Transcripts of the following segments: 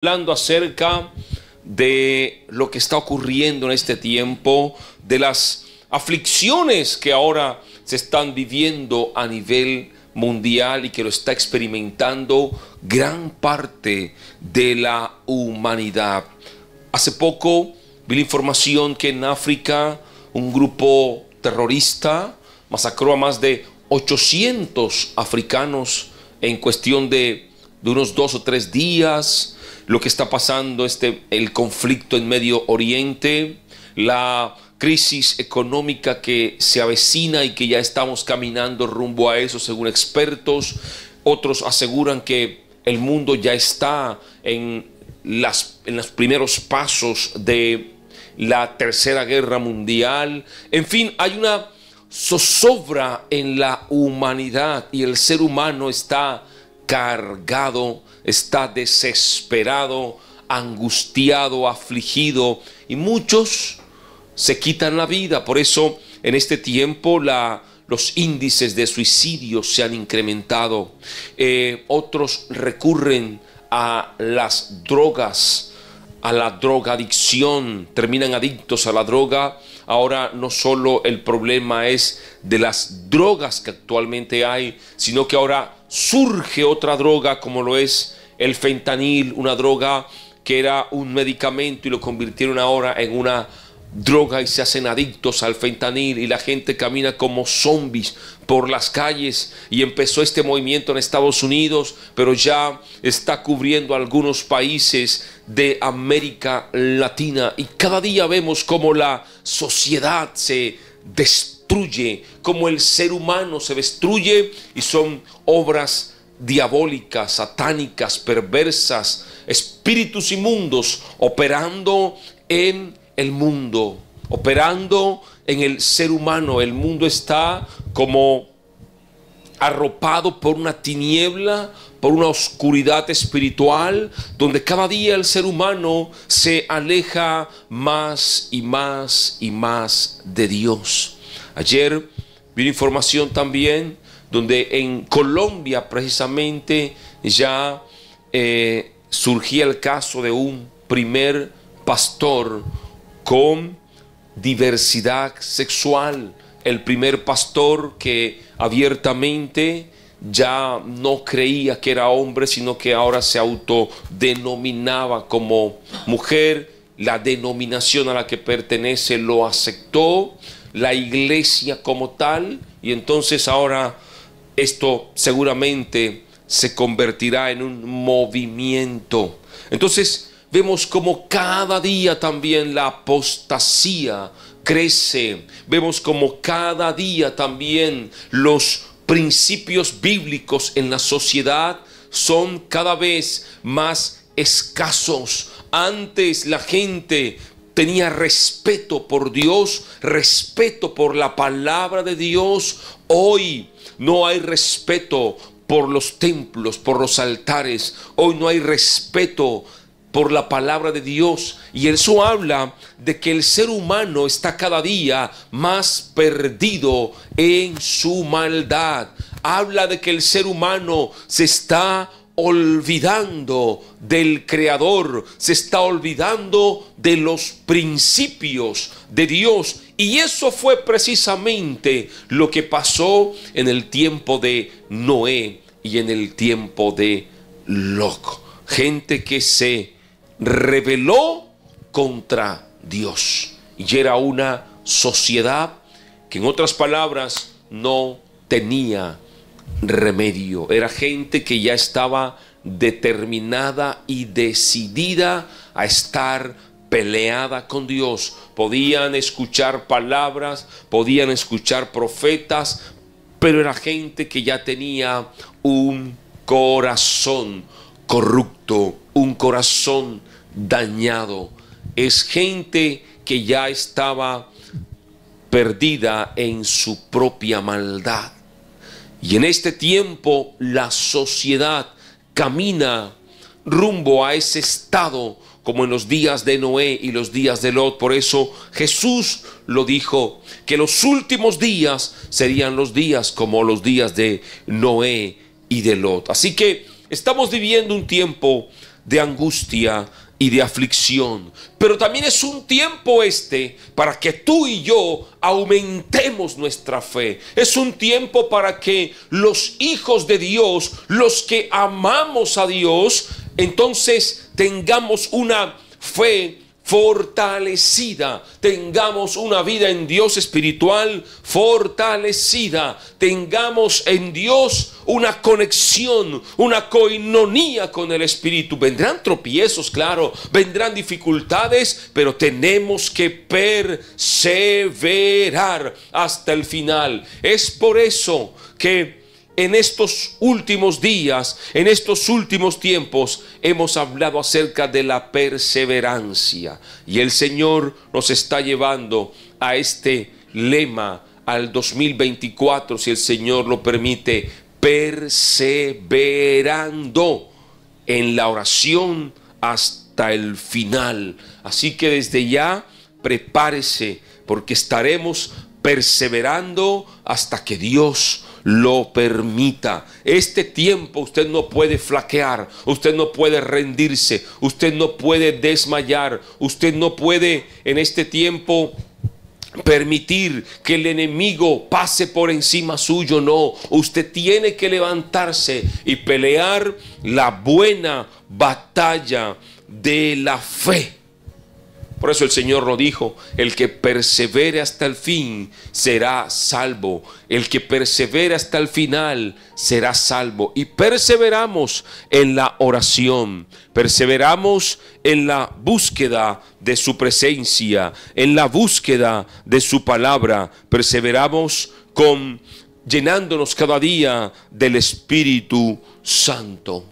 Hablando acerca de lo que está ocurriendo en este tiempo, de las aflicciones que ahora se están viviendo a nivel mundial y que lo está experimentando gran parte de la humanidad. Hace poco vi la información que en África un grupo terrorista masacró a más de 800 africanos en cuestión de unos 2 o 3 días. Lo que está pasando, el conflicto en Medio Oriente, la crisis económica que se avecina y que ya estamos caminando rumbo a eso según expertos. Otros aseguran que el mundo ya está en los primeros pasos de la Tercera Guerra Mundial. En fin, hay una zozobra en la humanidad y el ser humano está cargado, está desesperado, angustiado, afligido, y muchos se quitan la vida. Por eso en este tiempo los índices de suicidio se han incrementado. Otros recurren a las drogas, a la drogadicción, terminan adictos a la droga. Ahora no solo el problema es de las drogas que actualmente hay, sino que ahora surge otra droga como lo es el fentanil, una droga que era un medicamento y lo convirtieron ahora en una droga y se hacen adictos al fentanil y la gente camina como zombies por las calles. Y empezó este movimiento en Estados Unidos, pero ya está cubriendo algunos países de América Latina, y cada día vemos cómo la sociedad se destruye, cómo el ser humano se destruye, y son obras diabólicas, satánicas, perversas, espíritus inmundos operando en el mundo, operando en el ser humano. El mundo está como arropado por una tiniebla, por una oscuridad espiritual, donde cada día el ser humano se aleja más y más y más de Dios. Ayer vi una información también donde en Colombia precisamente ya surgía el caso de un primer pastor con diversidad sexual. El primer pastor que abiertamente ya no creía que era hombre, sino que ahora se autodenominaba como mujer. La denominación a la que pertenece lo aceptó la iglesia como tal, y entonces ahora esto seguramente se convertirá en un movimiento. Entonces vemos como cada día también la apostasía crece. Vemos como cada día también los principios bíblicos en la sociedad son cada vez más escasos. Antes la gente tenía respeto por Dios, respeto por la palabra de Dios. Hoy no hay respeto por los templos, por los altares. Hoy no hay respeto por la palabra de Dios, y eso habla de que el ser humano está cada día más perdido en su maldad. Habla de que el ser humano se está olvidando del Creador, se está olvidando de los principios de Dios. Y eso fue precisamente lo que pasó en el tiempo de Noé y en el tiempo de Lot. Gente que se rebeló contra Dios, y era una sociedad que, en otras palabras, no tenía remedio. Era gente que ya estaba determinada y decidida a estar peleada con Dios. Podían escuchar palabras, podían escuchar profetas, pero era gente que ya tenía un corazón corrupto, un corazón dañado. Es gente que ya estaba perdida en su propia maldad. Y en este tiempo la sociedad camina rumbo a ese estado, como en los días de Noé y los días de Lot. Por eso Jesús lo dijo, que los últimos días serían los días como los días de Noé y de Lot. Así que estamos viviendo un tiempo de angustia y de aflicción. Pero también es un tiempo para que tú y yo aumentemos nuestra fe. Es un tiempo para que los hijos de Dios, los que amamos a Dios, entonces tengamos una fe fortalecida, tengamos una vida en Dios espiritual fortalecida, tengamos en Dios una conexión, una coinonía con el Espíritu. Vendrán tropiezos, claro, vendrán dificultades, pero tenemos que perseverar hasta el final. Es por eso que en estos últimos días, en estos últimos tiempos, hemos hablado acerca de la perseverancia. Y el Señor nos está llevando a este lema al 2024, si el Señor lo permite, perseverando en la oración hasta el final. Así que desde ya, prepárese, porque estaremos perseverando hasta que Dios lo permita. Este tiempo usted no puede flaquear, usted no puede rendirse, usted no puede desmayar, usted no puede en este tiempo permitir que el enemigo pase por encima suyo. No, usted tiene que levantarse y pelear la buena batalla de la fe. Por eso el Señor lo dijo: el que persevere hasta el fin será salvo. El que persevere hasta el final será salvo. Y perseveramos en la oración, perseveramos en la búsqueda de su presencia, en la búsqueda de su palabra, perseveramos llenándonos cada día del Espíritu Santo.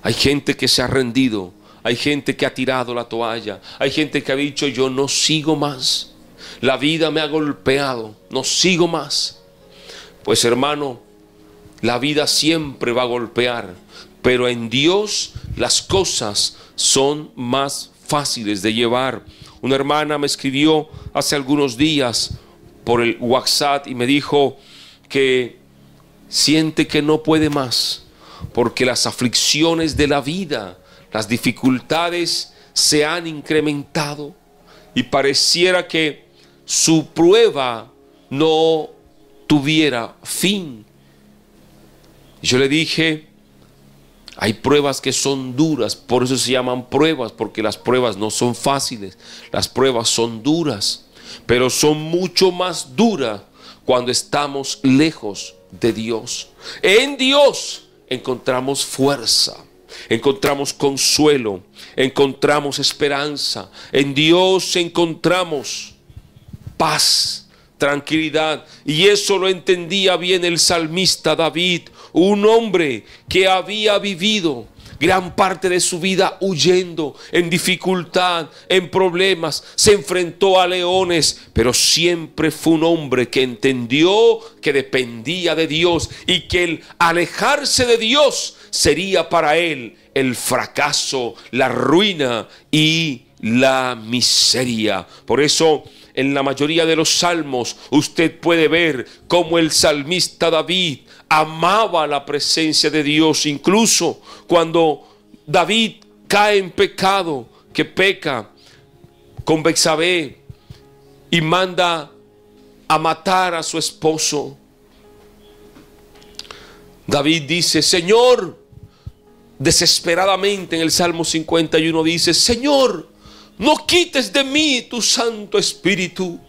Hay gente que se ha rendido. Hay gente que ha tirado la toalla. Hay gente que ha dicho: yo no sigo más. La vida me ha golpeado. No sigo más. Pues hermano, la vida siempre va a golpear. Pero en Dios las cosas son más fáciles de llevar. Una hermana me escribió hace algunos días por el WhatsApp y me dijo que siente que no puede más, porque las aflicciones de la vida, las dificultades se han incrementado y pareciera que su prueba no tuviera fin. Yo le dije: hay pruebas que son duras, por eso se llaman pruebas, porque las pruebas no son fáciles, las pruebas son duras, pero son mucho más duras cuando estamos lejos de Dios. En Dios encontramos fuerza, encontramos consuelo, encontramos esperanza. En Dios encontramos paz, tranquilidad. Y eso lo entendía bien el salmista David, un hombre que había vivido gran parte de su vida huyendo, en dificultad, en problemas. Se enfrentó a leones, pero siempre fue un hombre que entendió que dependía de Dios y que el alejarse de Dios sería para él el fracaso, la ruina y la miseria. Por eso en la mayoría de los salmos usted puede ver cómo el salmista David amaba la presencia de Dios. Incluso cuando David cae en pecado, que peca con Betsabé y manda a matar a su esposo, David dice: Señor, desesperadamente en el Salmo 51 dice: Señor, no quites de mí tu Santo Espíritu.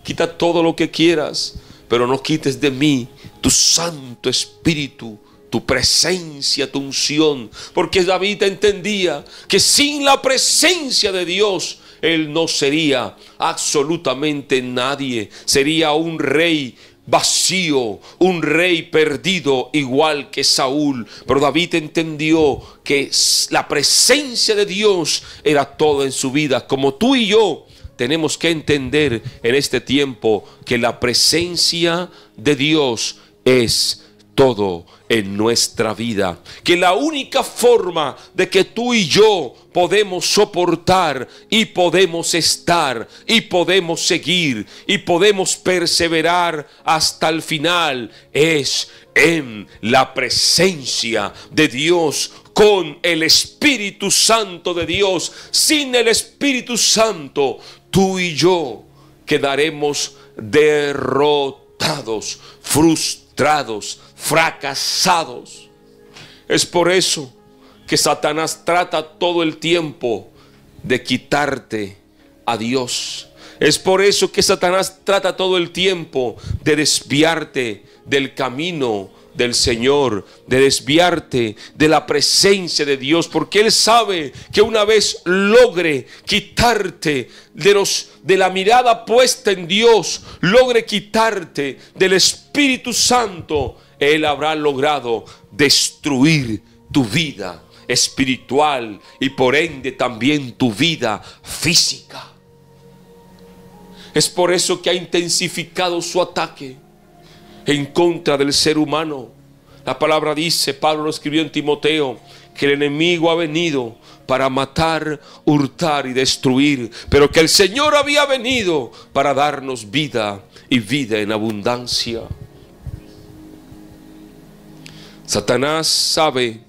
Quita todo lo que quieras, pero no quites de mí tu Santo Espíritu, tu presencia, tu unción. Porque David entendía que sin la presencia de Dios él no sería absolutamente nadie. Sería un rey vacío, un rey perdido, igual que Saúl. Pero David entendió que la presencia de Dios era todo en su vida. Como tú y yo tenemos que entender en este tiempo que la presencia de Dios es todo en nuestra vida. Que la única forma de que tú y yo podemos soportar y podemos estar y podemos seguir y podemos perseverar hasta el final es en la presencia de Dios, con el Espíritu Santo de Dios. Sin el Espíritu Santo, tú y yo quedaremos derrotados, frustrados, fracasados. Es por eso que Satanás trata todo el tiempo de quitarte a Dios. Es por eso que Satanás trata todo el tiempo de desviarte del camino del Señor, de desviarte de la presencia de Dios, porque Él sabe que una vez logre quitarte de la mirada puesta en Dios, logre quitarte del Espíritu Santo, Él habrá logrado destruir tu vida espiritual y por ende también tu vida física. Es por eso que ha intensificado su ataque en contra del ser humano. La palabra dice, Pablo lo escribió en Timoteo, que el enemigo ha venido para matar, hurtar y destruir, pero que el Señor había venido para darnos vida y vida en abundancia. Satanás sabe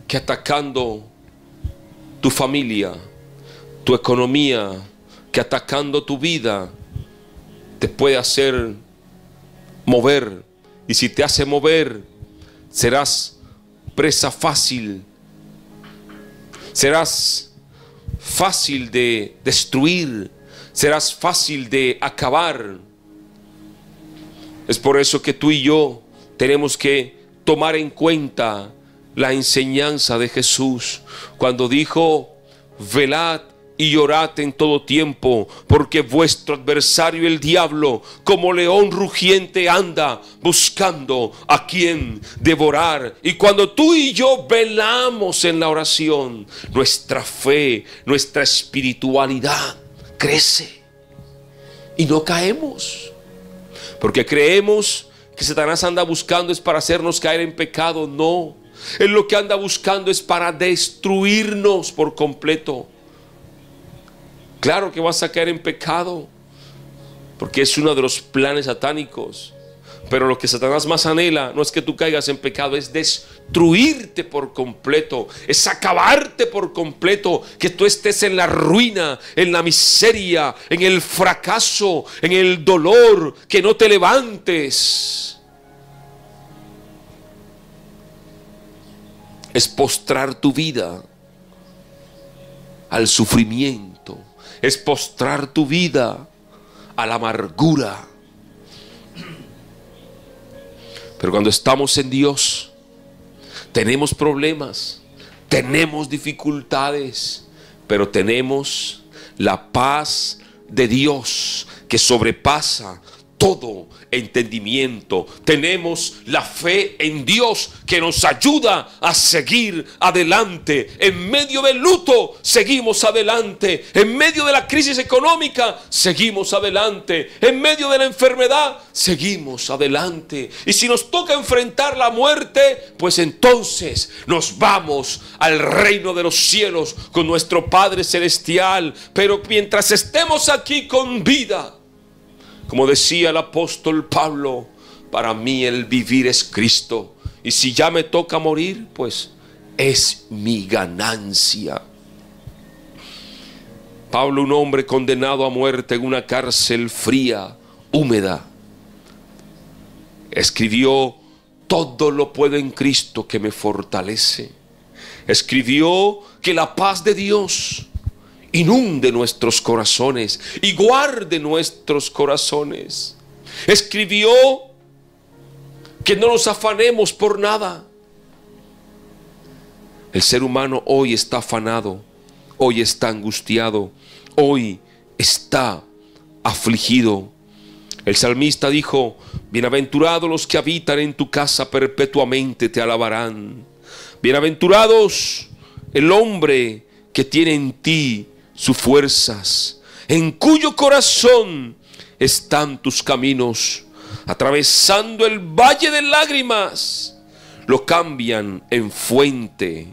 que atacando tu familia, tu economía, que atacando tu vida, te puede hacer mover. Y si te hace mover, serás presa fácil. Serás fácil de destruir. Serás fácil de acabar. Es por eso que tú y yo tenemos que tomar en cuenta la enseñanza de Jesús cuando dijo: velad y orad en todo tiempo, porque vuestro adversario el diablo, como león rugiente, anda buscando a quien devorar. Y cuando tú y yo velamos en la oración, nuestra fe, nuestra espiritualidad crece y no caemos, porque creemos que Satanás anda buscando es para hacernos caer en pecado. No, él lo que anda buscando es para destruirnos por completo. Claro que vas a caer en pecado, porque es uno de los planes satánicos. Pero lo que Satanás más anhela no es que tú caigas en pecado, es destruirte por completo, es acabarte por completo, que tú estés en la ruina, en la miseria, en el fracaso, en el dolor, que no te levantes. Es postrar tu vida al sufrimiento, es postrar tu vida a la amargura. Pero cuando estamos en Dios, tenemos problemas, tenemos dificultades, pero tenemos la paz de Dios que sobrepasa todo entendimiento. Tenemos la fe en Dios que nos ayuda a seguir adelante. En medio del luto seguimos adelante. En medio de la crisis económica seguimos adelante. En medio de la enfermedad seguimos adelante. Y si nos toca enfrentar la muerte, pues entonces nos vamos al reino de los cielos con nuestro Padre Celestial. Pero mientras estemos aquí con vida, como decía el apóstol Pablo, para mí el vivir es Cristo, y si ya me toca morir, pues es mi ganancia. Pablo, un hombre condenado a muerte en una cárcel fría, húmeda, escribió: todo lo puedo en Cristo que me fortalece. Escribió que la paz de Dios inunde nuestros corazones y guarde nuestros corazones. Escribió que no nos afanemos por nada. El ser humano hoy está afanado, hoy está angustiado, hoy está afligido. El salmista dijo: bienaventurados los que habitan en tu casa, perpetuamente te alabarán. Bienaventurados el hombre que tiene en ti sus fuerzas, en cuyo corazón están tus caminos. atravesando el valle de lágrimas, lo cambian en fuente,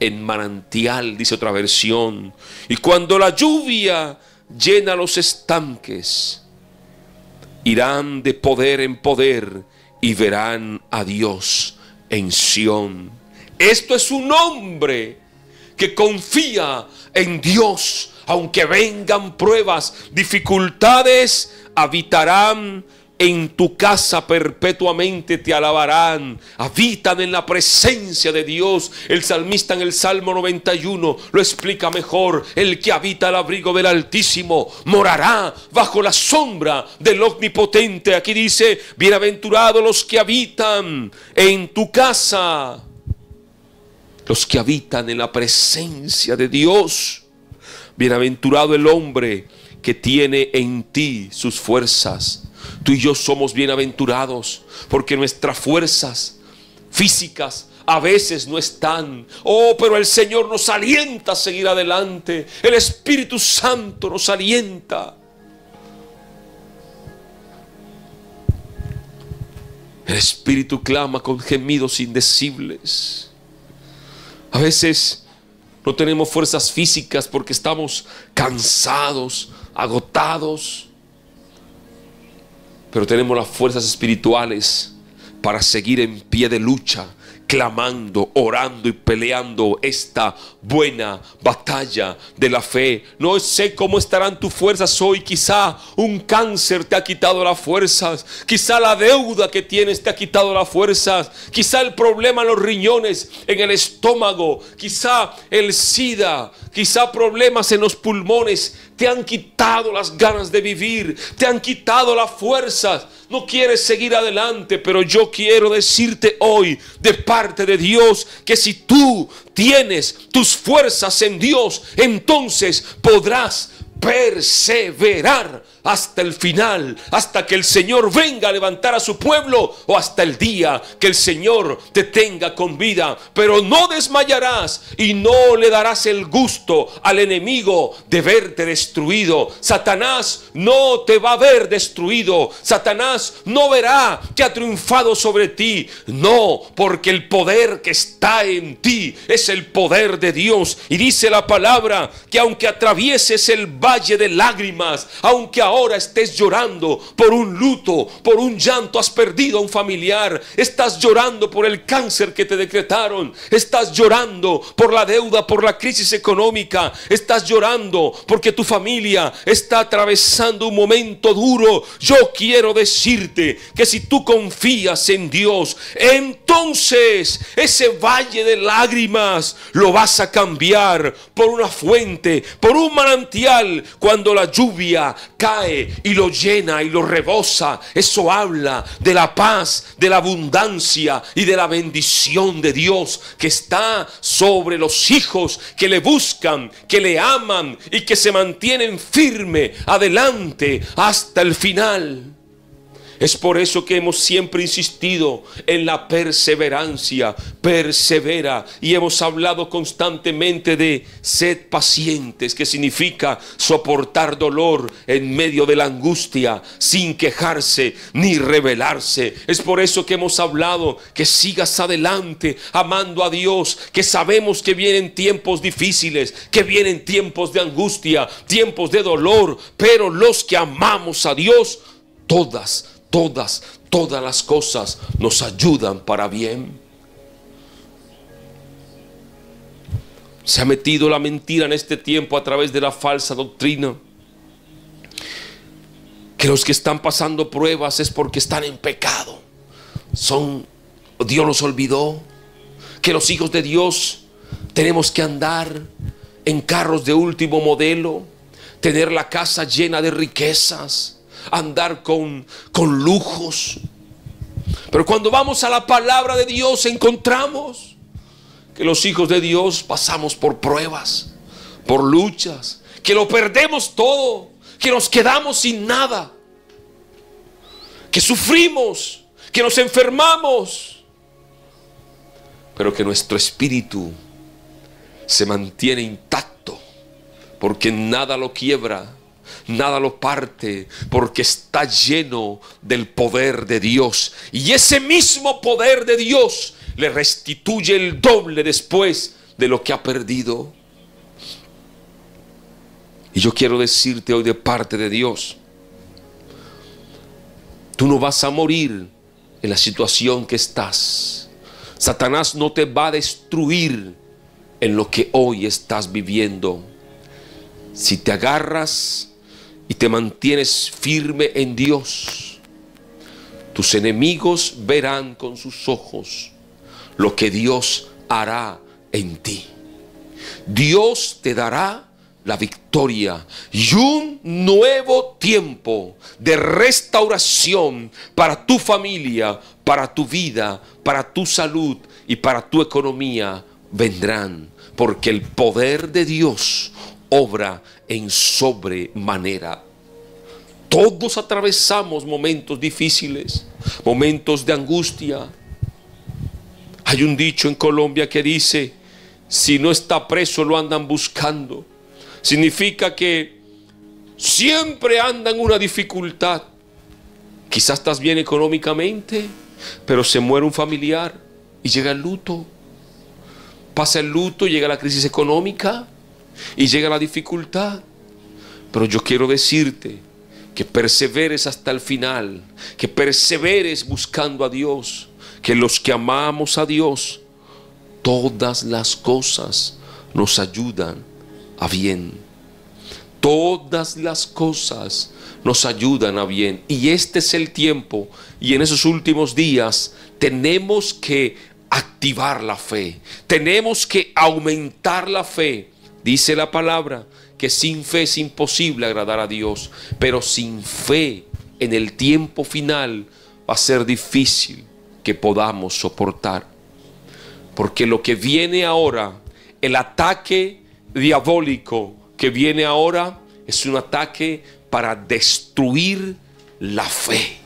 en manantial, dice otra versión. Y cuando la lluvia llena los estanques, irán de poder en poder y verán a Dios en Sión. Esto es un hombre que confía en Dios. Aunque vengan pruebas, dificultades, habitarán en tu casa perpetuamente, te alabarán, habitan en la presencia de Dios. El salmista en el Salmo 91 lo explica mejor: el que habita al abrigo del Altísimo morará bajo la sombra del Omnipotente. Aquí dice: bienaventurados los que habitan en tu casa, los que habitan en la presencia de Dios. Bienaventurado el hombre que tiene en ti sus fuerzas. Tú y yo somos bienaventurados porque nuestras fuerzas físicas a veces no están. Oh, pero el Señor nos alienta a seguir adelante. El Espíritu Santo nos alienta. El Espíritu clama con gemidos indecibles. A veces no tenemos fuerzas físicas porque estamos cansados, agotados. Pero tenemos las fuerzas espirituales para seguir en pie de lucha, clamando, orando y peleando esta buena batalla de la fe. No sé cómo estarán tus fuerzas hoy. Quizá un cáncer te ha quitado las fuerzas. Quizá la deuda que tienes te ha quitado las fuerzas. Quizá el problema en los riñones, en el estómago. Quizá el SIDA. Quizá problemas en los pulmones te han quitado las ganas de vivir. Te han quitado las fuerzas. No quieres seguir adelante, pero yo quiero decirte hoy de parte de Dios que si tú tienes tus fuerzas en Dios, entonces podrás perseverar hasta el final, hasta que el Señor venga a levantar a su pueblo, o hasta el día que el Señor te tenga con vida. Pero no desmayarás y no le darás el gusto al enemigo de verte destruido. Satanás no te va a ver destruido. Satanás no verá que ha triunfado sobre ti. No, porque el poder que está en ti es el poder de Dios. Y dice la palabra que aunque atravieses el valle de lágrimas, aunque ahora estés llorando por un luto, por un llanto, has perdido a un familiar, estás llorando por el cáncer que te decretaron, estás llorando por la deuda, por la crisis económica, estás llorando porque tu familia está atravesando un momento duro. Yo quiero decirte que si tú confías en Dios, entonces ese valle de lágrimas lo vas a cambiar por una fuente, por un manantial. Cuando la lluvia cae y lo llena y lo rebosa, eso habla de la paz, de la abundancia y de la bendición de Dios que está sobre los hijos que le buscan, que le aman y que se mantienen firme adelante hasta el final. Es por eso que hemos siempre insistido en la perseverancia. Persevera. Y hemos hablado constantemente de sed pacientes, que significa soportar dolor en medio de la angustia, sin quejarse ni rebelarse. Es por eso que hemos hablado que sigas adelante, amando a Dios, que sabemos que vienen tiempos difíciles, que vienen tiempos de angustia, tiempos de dolor, pero los que amamos a Dios, todas las cosas nos ayudan para bien. Se ha metido la mentira en este tiempo a través de la falsa doctrina, que los que están pasando pruebas es porque están en pecado, Dios los olvidó, que los hijos de Dios tenemos que andar en carros de último modelo, tener la casa llena de riquezas, andar con lujos. Pero cuando vamos a la palabra de Dios, encontramos que los hijos de Dios pasamos por pruebas, por luchas, que lo perdemos todo, que nos quedamos sin nada, que sufrimos, que nos enfermamos, pero que nuestro espíritu se mantiene intacto, porque nada lo quiebra, nada lo parte, porque está lleno del poder de Dios. Y ese mismo poder de Dios le restituye el doble después de lo que ha perdido. Y yo quiero decirte hoy de parte de Dios, tú no vas a morir en la situación que estás. Satanás no te va a destruir en lo que hoy estás viviendo. Si te agarras y te mantienes firme en Dios, tus enemigos verán con sus ojos lo que Dios hará en ti. Dios te dará la victoria y un nuevo tiempo de restauración para tu familia, para tu vida, para tu salud y para tu economía vendrán, porque el poder de Dios obra en sobremanera. Todos atravesamos momentos difíciles, momentos de angustia. Hay un dicho en Colombia que dice: si no está preso lo andan buscando. Significa que siempre andan una dificultad. Quizás estás bien económicamente, pero se muere un familiar y llega el luto. Pasa el luto, llega la crisis económica y llega la dificultad. Pero yo quiero decirte que perseveres hasta el final, que perseveres buscando a Dios, que los que amamos a Dios, todas las cosas nos ayudan a bien. Todas las cosas nos ayudan a bien. Y este es el tiempo, y en esos últimos días tenemos que activar la fe. Tenemos que aumentar la fe. Dice la palabra que sin fe es imposible agradar a Dios, pero sin fe en el tiempo final va a ser difícil que podamos soportar. Porque lo que viene ahora, el ataque diabólico que viene ahora, es un ataque para destruir la fe.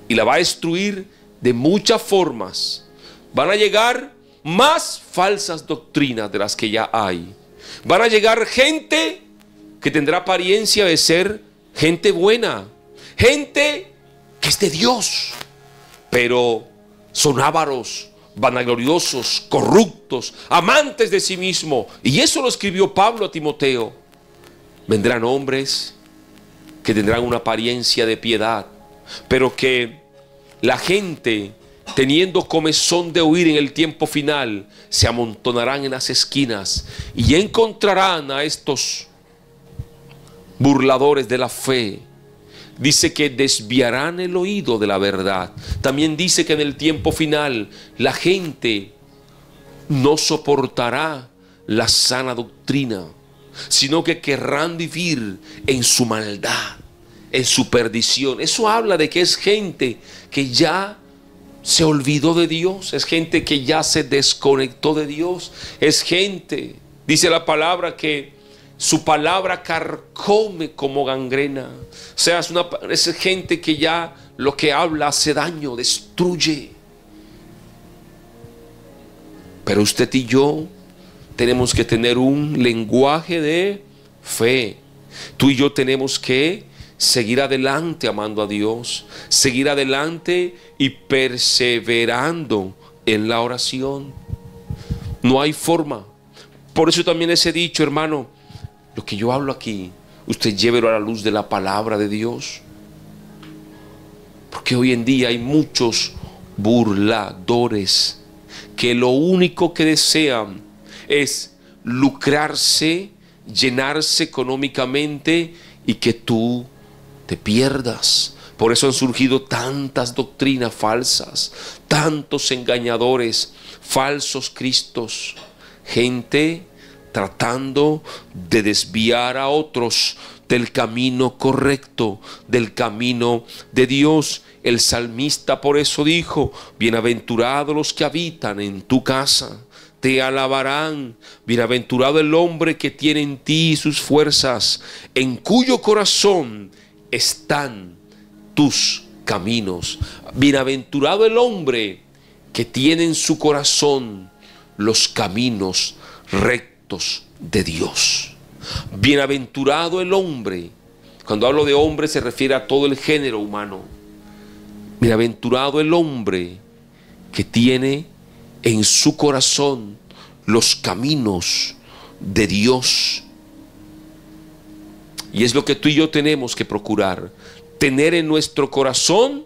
Y la va a destruir de muchas formas. Van a llegar más falsas doctrinas de las que ya hay. Van a llegar gente que tendrá apariencia de ser gente buena, gente que es de Dios, pero son ávaros, vanagloriosos, corruptos, amantes de sí mismo. Y eso lo escribió Pablo a Timoteo. Vendrán hombres que tendrán una apariencia de piedad, pero que la gente, teniendo comezón de oír en el tiempo final, se amontonarán en las esquinas y encontrarán a estos burladores de la fe. Dice que desviarán el oído de la verdad. También dice que en el tiempo final la gente no soportará la sana doctrina, sino que querrán vivir en su maldad, en su perdición. Eso habla de que es gente que ya se olvidó de Dios, es gente que ya se desconectó de Dios, es gente, dice la palabra, que su palabra carcome como gangrena. O sea, es gente que ya lo que habla hace daño, destruye. Pero usted y yo tenemos que tener un lenguaje de fe. Tú y yo tenemos que seguir adelante amando a Dios, seguir adelante y perseverando en la oración. No hay forma. Por eso también les he dicho, hermano, lo que yo hablo aquí, usted llévelo a la luz de la palabra de Dios. Porque hoy en día hay muchos burladores que lo único que desean es lucrarse, llenarse económicamente y que tú te pierdas. Por eso han surgido tantas doctrinas falsas, tantos engañadores, falsos cristos, gente tratando de desviar a otros del camino correcto, del camino de Dios. El salmista por eso dijo: bienaventurados los que habitan en tu casa, te alabarán. Bienaventurado el hombre que tiene en ti sus fuerzas, en cuyo corazón están tus caminos. Bienaventurado el hombre que tiene en su corazón los caminos rectos de Dios. Bienaventurado el hombre Cuando hablo de hombre se refiere a todo el género humano. Bienaventurado el hombre que tiene en su corazón los caminos de Dios. Y es lo que tú y yo tenemos que procurar, tener en nuestro corazón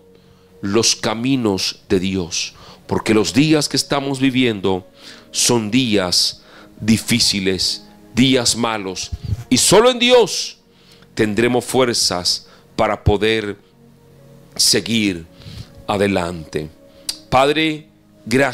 los caminos de Dios, porque los días que estamos viviendo son días difíciles, días malos, y solo en Dios tendremos fuerzas para poder seguir adelante. Padre, gracias.